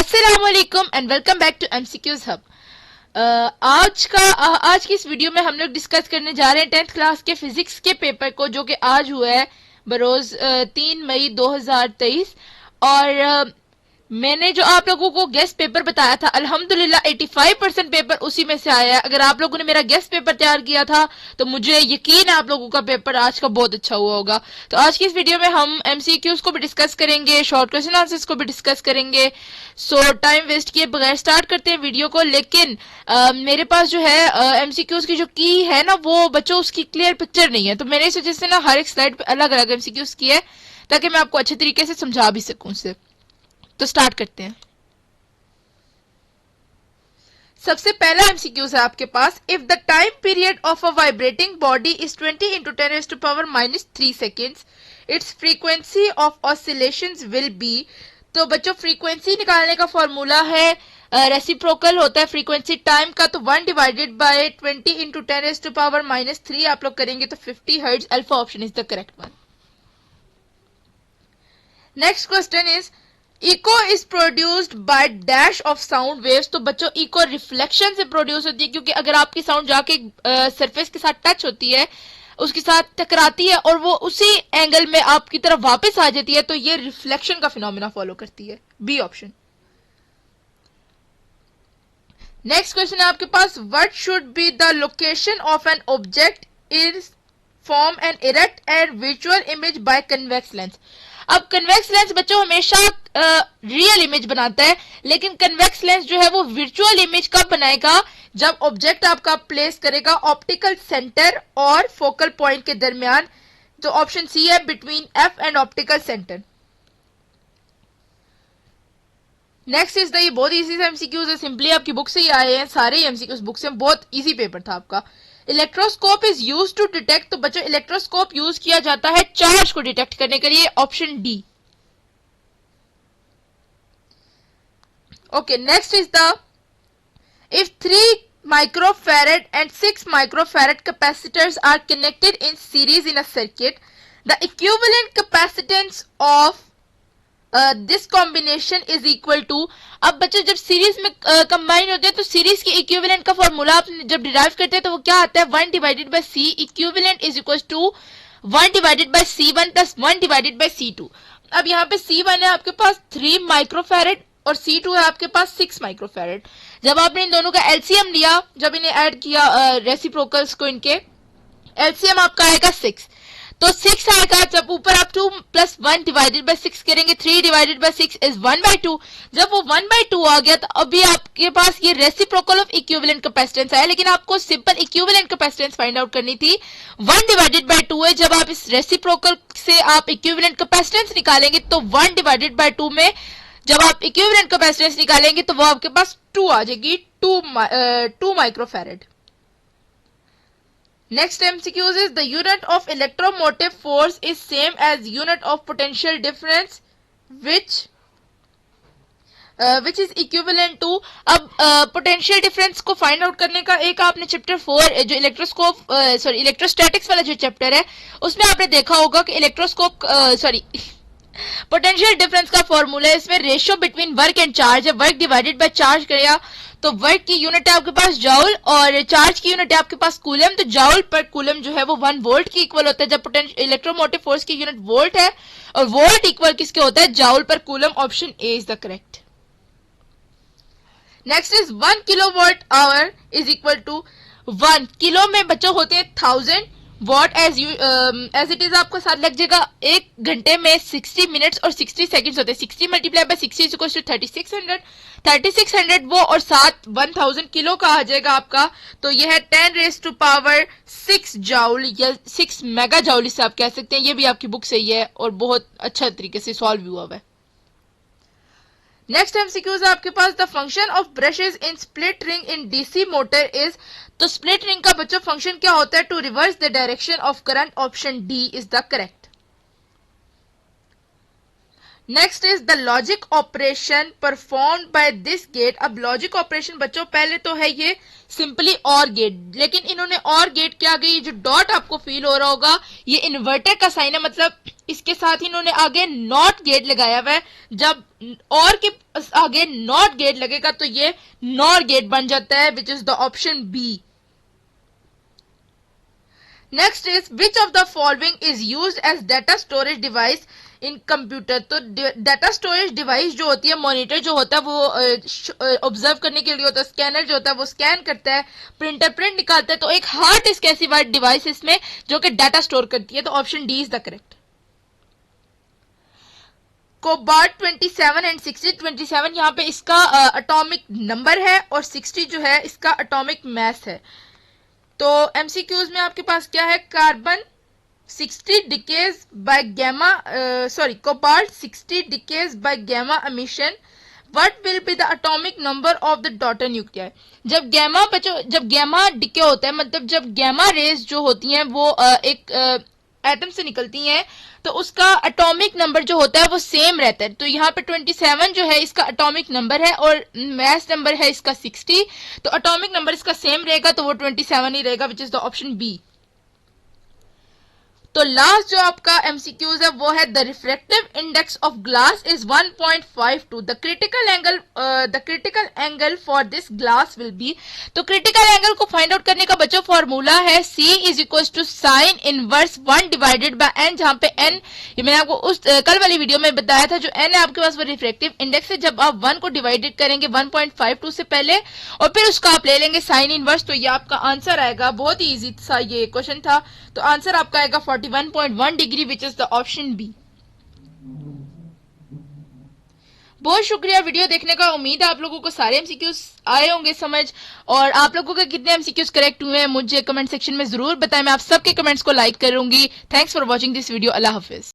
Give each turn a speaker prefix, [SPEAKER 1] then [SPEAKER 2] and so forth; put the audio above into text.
[SPEAKER 1] अस्सलामुअलैकुम and welcome back to MCQs hub. आज की इस वीडियो में हम लोग डिस्कस करने जा रहे हैं 10th क्लास के फिजिक्स के पेपर को, जो कि आज हुआ है बरोज 3 मई 2023। और मैंने जो आप लोगों को गेस्ट पेपर बताया था, अल्हम्दुलिल्लाह 85% पेपर उसी में से आया है। अगर आप लोगों ने मेरा गेस्ट पेपर तैयार किया था तो मुझे यकीन है आप लोगों का पेपर आज का बहुत अच्छा हुआ होगा। तो आज की इस वीडियो में हम एमसीक्यूज को भी डिस्कस करेंगे, शॉर्ट क्वेश्चन आंसर्स को भी डिस्कस करेंगे। सो टाइम वेस्ट किए बगैर स्टार्ट करते हैं वीडियो को। लेकिन मेरे पास जो है एमसीक्यूज की जो की है ना, वो बच्चों उसकी क्लियर पिक्चर नहीं है, तो मैंने इस वजह से ना हर एक स्लाइड पे अलग अलग एमसीक्यूज की है ताकि मैं आपको अच्छे तरीके से समझा भी सकूं उसे। तो स्टार्ट करते हैं। सबसे पहला एमसीक्यूज है आपके पास, if the time period of a vibrating body is 20 into 10⁻³ seconds, its frequency of oscillations will be. तो बच्चों फ्रीक्वेंसी निकालने का फॉर्मूला है रेसिप्रोकल होता है फ्रीक्वेंसी टाइम का, तो 1 divided by 20 into 10⁻³ आप लोग करेंगे तो 50 hertz. Alpha option is the correct one. Next question is echo is produced by dash of sound waves. तो बच्चों इको रिफ्लेक्शन से प्रोड्यूस होती है, क्योंकि अगर आपकी साउंड जाके सरफेस के साथ टच होती है, उसके साथ टकराती है और वो उसी एंगल में आपकी तरफ वापस आ जाती है, तो ये रिफ्लेक्शन का फिनोमेना फॉलो करती है। B option. नेक्स्ट क्वेश्चन है आपके पास, what should be the location of an object is form an erect and visual image by convex lens. अब कन्वेक्स लेंस बच्चों हमेशा रियल इमेज बनाता है, लेकिन कन्वेक्स लेंस जो है वो वर्चुअल इमेज कब बनाएगा, जब ऑब्जेक्ट आपका प्लेस करेगा ऑप्टिकल सेंटर और फोकल पॉइंट के दरमियान। तो ऑप्शन सी है between F and optical centre. Next is the, ये बहुत इजी एमसीक्यूज है, सिंपली आपकी बुक से ही आए हैं सारे एमसीक्यूज बुक से, बहुत इजी पेपर था आपका। Electroscope is use to detect. तो बच्चों इलेक्ट्रोस्कोप यूज किया जाता है चार्ज को डिटेक्ट करने के लिए, option D. Okay, next is the, if 3 microfarad and 6 microfarad capacitors are connected in series in a circuit, the equivalent capacitance of this combination is equal to. अब बच्चों जब सीरीज में कंबाइन होते हैं तो सीरीज के इक्विवेलेंट का formula आप जब डिराइव करते हैं तो वो क्या आता है, 1 divided by c equivalent is equal to 1 divided by c1 plus 1 divided by c2। अब यहाँ पे c1 है आपके पास 3 माइक्रोफैरेड और c2 है आपके पास 6 माइक्रोफैरेड। जब आपने इन दोनों का एलसीएम लिया, जब इन्हें ऐड किया रेसिप्रोकल्स को, इनके एलसीएम आपका आएगा 6। तो 6 आएगा, जब ऊपर आप 2 प्लस 1 डिवाइडेड बाय 6 करेंगे, 3 डिवाइडेड बाय 6 इज 1/2। जब वो 1/2 आ गया तो अभी आपके पास ये रेसिप्रोकल ऑफ इक्विवेलेंट कैपेसिटेंस है, लेकिन आपको simple equivalent capacitance find out करनी थी। 1 डिवाइडेड बाय 2 है, जब आप इस रेसिप्रोकल से आप इक्विवेलेंट कैपेसिटेंस निकालेंगे तो 1 डिवाइडेड बाय 2 में जब आप इक्विवेलेंट कैपेसिटेंस निकालेंगे तो वो आपके पास 2 आ जाएगी, 2 microfarad. Next MCQs is the unit of electromotive force is same as unit of potential difference which is equivalent to। अब पोटेंशियल डिफरेंस को फाइंड आउट करने का एक आपने चैप्टर 4 जो इलेक्ट्रोस्टैटिक्स वाला जो चैप्टर है उसमें आपने देखा होगा कि पोटेंशियल डिफरेंस का फॉर्मूला है, इसमें ratio between work and charge है। वर्क डिवाइडेड बाय चार्ज किया तो वर्क की यूनिट है आपके पास जाउल और चार्ज की यूनिट है आपके पास कूलम। तो जाउल पर कूलम जो है वो 1 वोल्ट की इक्वल होता है, जब इलेक्ट्रोमोटिव फोर्स की यूनिट वोल्ट है और वोल्ट इक्वल किसके होता है, joule per coulomb. Option A is the correct. Next is 1 kilowatt hour is equal to 1 kilo में बच्चों होते हैं 1000 वॉट। एज इट इज आपको साथ लग जाएगा 1 घंटे में 60 मिनट्स और 60 सेकंड्स होते हैं। 60 multiply by 60 is equal to 3600 वो और साथ 1000 किलो का आ जाएगा आपका। तो ये है 10⁻6 जाउल या 6 मेगा जाउल से आप कह सकते हैं। ये भी आपकी बुक से ही है और बहुत अच्छा तरीके से सॉल्व हुआ है। नेक्स्ट एमसीक्यूज है आपके पास, the function of brushes in split ring in DC motor is. तो स्प्लिट रिंग का बच्चों फंक्शन क्या होता है, to reverse the direction of current. Option D is the correct. Next is the logic operation performed by this gate. अब logic operation बच्चों पहले तो है ये सिंपली और गेट, लेकिन इन्होंने और गेट क्या गई, जो डॉट आपको फील हो रहा होगा ये इन्वर्टर का साइन है, मतलब इसके साथ ही इन्होंने आगे नॉट गेट लगाया हुआ है। जब और के आगे नॉट गेट लगेगा तो ये नॉर गेट बन जाता है, which is the option B. Next is which of the following is used as data storage device in computer. तो डाटा स्टोरेज डिवाइस जो होती है, मॉनिटर जो होता है वो ऑब्जर्व करने के लिए होता है, स्कैनर जो होता है वो स्कैन करता है, प्रिंटर प्रिंट निकालता है। तो एक हार्ड डिस्क ऐसी वाइड डिवाइस इसमें जो कि डाटा स्टोर करती है, तो option D is the correct. Cobalt 27 and 60, 27 यहाँ पे इसका एटॉमिक नंबर है और 60 जो है इसका एटॉमिक मास है। तो एमसीक्यूज में आपके पास क्या है, carbon 60 decays by gamma, cobalt 60 decays by gamma emission, what will be the atomic number of the daughter nuclear. जब गैमा डिके होता है, मतलब जब गैमा रेज जो होती हैं वो एक एटम से निकलती हैं, तो उसका एटॉमिक नंबर जो होता है वो सेम रहता है। तो यहाँ पे 27 जो है इसका एटॉमिक नंबर है और मास नंबर है इसका 60, तो एटॉमिक नंबर इसका सेम रहेगा, तो वो 27 ही रहेगा, which is the option B. तो लास्ट जो आपका एमसीक्यूज है वो है the refractive index of glass is 1.52, the critical angle for this glass will be. तो क्रिटिकल एंगल को फाइंड आउट करने का बच्चों फॉर्मूला है C is equal to sine inverse 1 divided by n, जहां पे n ये मैंने आपको उस कल वाली वीडियो में बताया था, जो n है आपके पास वो रिफ्रैक्टिव इंडेक्स है। जब आप 1 को डिवाइडेड करेंगे 1.52 से पहले और फिर उसका आप ले लेंगे साइन इनवर्स, तो ये आपका आंसर आएगा। बहुत ही इजी सा ये क्वेश्चन था, तो आंसर आपका आएगा 41.1 degree, which is the option B. बहुत शुक्रिया वीडियो देखने का। उम्मीद है आप लोगों को सारे एमसीक्यूज आए होंगे समझ, और आप लोगों के कितने एमसीक्यूज करेक्ट हुए हैं मुझे कमेंट सेक्शन में जरूर बताएं। मैं आप सबके कमेंट्स को लाइक करूंगी। Thanks for watching this video. Allah Hafiz.